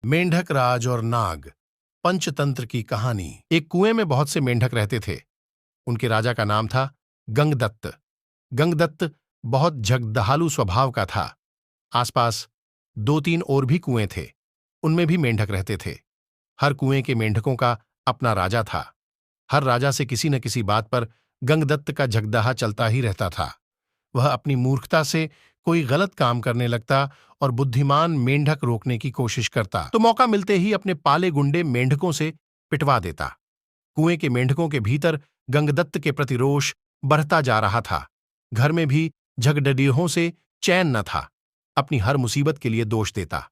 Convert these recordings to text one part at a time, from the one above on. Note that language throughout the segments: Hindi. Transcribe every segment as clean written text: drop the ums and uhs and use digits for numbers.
मेंढक राज और नाग, पंचतंत्र की कहानी। एक कुएं में बहुत से मेंढक रहते थे। उनके राजा का नाम था गंगदत्त। गंगदत्त बहुत झगदहालू स्वभाव का था। आसपास दो तीन और भी कुएं थे, उनमें भी मेंढक रहते थे। हर कुएं के मेंढकों का अपना राजा था। हर राजा से किसी न किसी बात पर गंगदत्त का झगदहा चलता ही रहता था। वह अपनी मूर्खता से कोई गलत काम करने लगता और बुद्धिमान मेंढक रोकने की कोशिश करता तो मौका मिलते ही अपने पाले गुंडे मेंढकों से पिटवा देता। कुएं के मेंढकों के भीतर गंगदत्त के प्रति रोष बढ़ता जा रहा था। घर में भी झगड़ियों से चैन न था। अपनी हर मुसीबत के लिए दोष देता।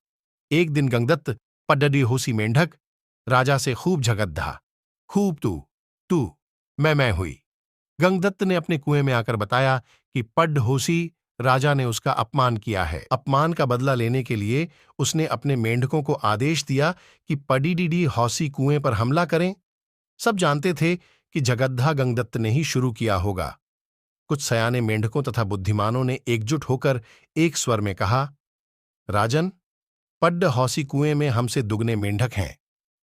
एक दिन गंगदत्त पड्डीहोसी मेंढक राजा से खूब झगड़ा। खूब तू मैं हुई। गंगदत्त ने अपने कुएं में आकर बताया कि पड्डहोसी राजा ने उसका अपमान किया है। अपमान का बदला लेने के लिए उसने अपने मेंढकों को आदेश दिया कि पडीडीडी हौसी कुएं पर हमला करें। सब जानते थे कि झगड़ा गंगदत्त ने ही शुरू किया होगा। कुछ सयाने मेंढकों तथा बुद्धिमानों ने एकजुट होकर एक स्वर में कहा, राजन, पड्डहौसी कुएं में हमसे दुगने मेंढक हैं।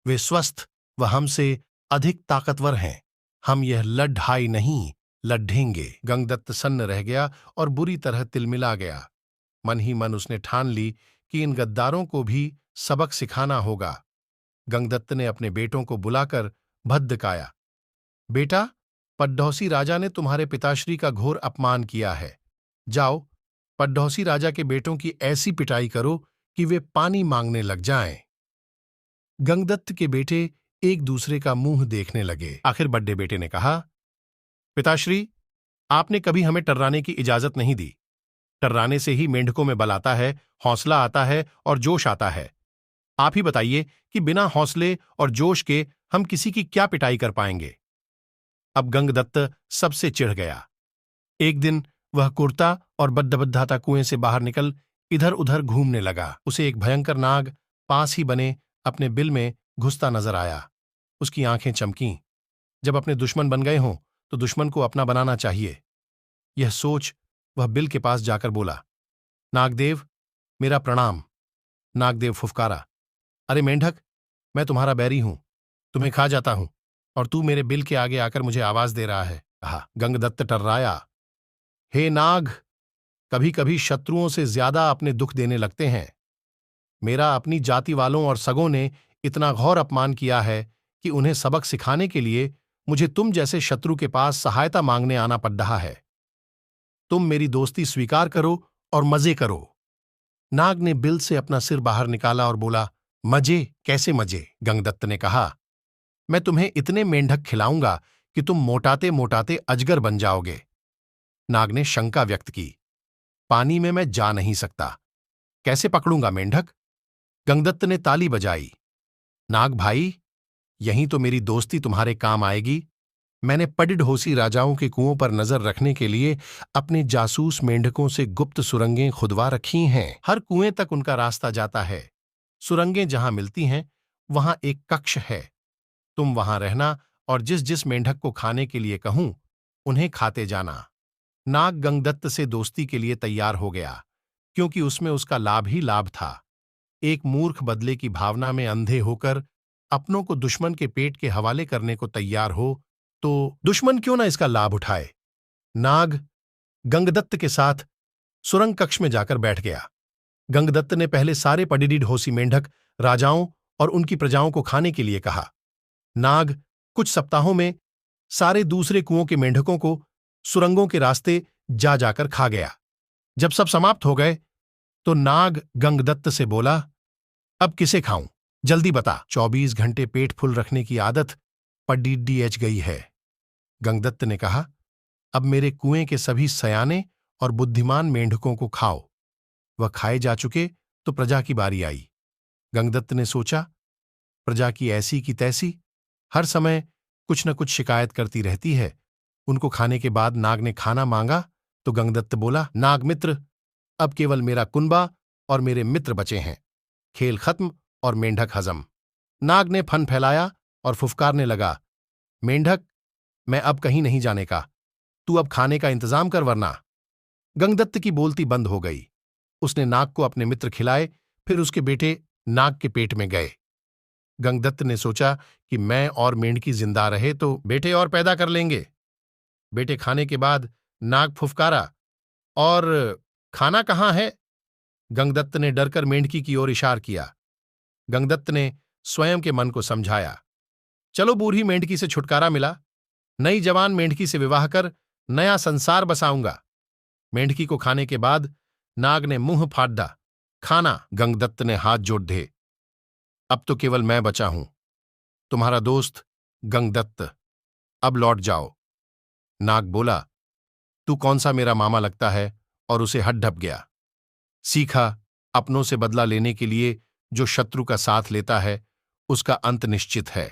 वे स्वस्थ व हमसे अधिक ताकतवर हैं। हम यह लड़ाई नहीं लड़ेंगे। गंगदत्त सन्न रह गया और बुरी तरह तिलमिला गया। मन ही मन उसने ठान ली कि इन गद्दारों को भी सबक सिखाना होगा। गंगदत्त ने अपने बेटों को बुलाकर भद्दकाया। बेटा, पड्डौसी राजा ने तुम्हारे पिताश्री का घोर अपमान किया है। जाओ, पड्डौसी राजा के बेटों की ऐसी पिटाई करो कि वे पानी मांगने लग जाएं। गंगदत्त के बेटे एक दूसरे का मुंह देखने लगे। आखिर बड़े बेटे ने कहा, पिताश्री, आपने कभी हमें टर्राने की इजाजत नहीं दी। टर्राने से ही मेंढकों में बल आता है, हौसला आता है और जोश आता है। आप ही बताइए कि बिना हौसले और जोश के हम किसी की क्या पिटाई कर पाएंगे। अब गंगदत्त सबसे चिढ़ गया। एक दिन वह कुर्ता और बद्दबद्धाता कुएं से बाहर निकल इधर उधर घूमने लगा। उसे एक भयंकर नाग पास ही बने अपने बिल में घुसता नजर आया। उसकी आंखें चमकीं। जब अपने दुश्मन बन गए हों तो दुश्मन को अपना बनाना चाहिए। यह सोच वह बिल के पास जाकर बोला, नागदेव, मेरा प्रणाम। नागदेव फुफकारा, अरे मेंढक, मैं तुम्हारा बैरी हूं, तुम्हें खा जाता हूं और तू मेरे बिल के आगे आकर मुझे आवाज दे रहा है। कहा। गंगदत्त टर्राया, हे नाग, कभी कभी शत्रुओं से ज्यादा अपने दुख देने लगते हैं। मेरा अपनी जाति वालों और सगों ने इतना घोर अपमान किया है कि उन्हें सबक सिखाने के लिए मुझे तुम जैसे शत्रु के पास सहायता मांगने आना पड़ रहा है। तुम मेरी दोस्ती स्वीकार करो और मजे करो। नाग ने बिल से अपना सिर बाहर निकाला और बोला, मजे? कैसे मजे? गंगदत्त ने कहा, मैं तुम्हें इतने मेंढक खिलाऊंगा कि तुम मोटाते मोटाते अजगर बन जाओगे। नाग ने शंका व्यक्त की, पानी में मैं जा नहीं सकता, कैसे पकड़ूंगा मेंढक? गंगदत्त ने ताली बजाई, नाग भाई, यहीं तो मेरी दोस्ती तुम्हारे काम आएगी। मैंने पड्डहोसी राजाओं के कुओं पर नजर रखने के लिए अपने जासूस मेंढकों से गुप्त सुरंगें खुदवा रखी हैं। हर कुएं तक उनका रास्ता जाता है। सुरंगें जहां मिलती हैं वहां एक कक्ष है। तुम वहां रहना और जिस जिस मेंढक को खाने के लिए कहूं उन्हें खाते जाना। नाग गंगदत्त से दोस्ती के लिए तैयार हो गया, क्योंकि उसमें उसका लाभ ही लाभ था। एक मूर्ख बदले की भावना में अंधे होकर अपनों को दुश्मन के पेट के हवाले करने को तैयार हो तो दुश्मन क्यों ना इसका लाभ उठाए। नाग गंगदत्त के साथ सुरंग कक्ष में जाकर बैठ गया। गंगदत्त ने पहले सारे पडीडीहोसी मेंढक राजाओं और उनकी प्रजाओं को खाने के लिए कहा। नाग कुछ सप्ताहों में सारे दूसरे कुओं के मेंढकों को सुरंगों के रास्ते जा जाकर खा गया। जब सब समाप्त हो गए तो नाग गंगदत्त से बोला, अब किसे खाऊं, जल्दी बता। 24 घंटे पेट फुल रखने की आदत पडीडीएच गई है। गंगदत्त ने कहा, अब मेरे कुएं के सभी सयाने और बुद्धिमान मेंढकों को खाओ। वह खाए जा चुके तो प्रजा की बारी आई। गंगदत्त ने सोचा, प्रजा की ऐसी की तैसी हर समय कुछ न कुछ शिकायत करती रहती है। उनको खाने के बाद नाग ने खाना मांगा तो गंगदत्त बोला, नाग मित्र, अब केवल मेरा कुनबा और मेरे मित्र बचे हैं। खेल खत्म और मेंढक हजम। नाग ने फन फैलाया और फुफकारने लगा, मेंढक, मैं अब कहीं नहीं जाने का, तू अब खाने का इंतजाम कर वरना। गंगदत्त की बोलती बंद हो गई। उसने नाग को अपने मित्र खिलाए, फिर उसके बेटे नाग के पेट में गए। गंगदत्त ने सोचा कि मैं और मेंढकी जिंदा रहे तो बेटे और पैदा कर लेंगे। बेटे खाने के बाद नाग फुफकारा, और खाना कहाँ है? गंगदत्त ने डरकर मेंढकी की ओर इशार किया। गंगदत्त ने स्वयं के मन को समझाया, चलो बूढ़ी मेंढकी से छुटकारा मिला, नई जवान मेंढकी से विवाह कर नया संसार बसाऊंगा। मेंढकी को खाने के बाद नाग ने मुंह फाड़ा, खाना। गंगदत्त ने हाथ जोड़ दिए, अब तो केवल मैं बचा हूं, तुम्हारा दोस्त गंगदत्त, अब लौट जाओ। नाग बोला, तू कौन सा मेरा मामा लगता है? और उसे हट ढप गया। सीखा, अपनों से बदला लेने के लिए जो शत्रु का साथ लेता है उसका अंत निश्चित है।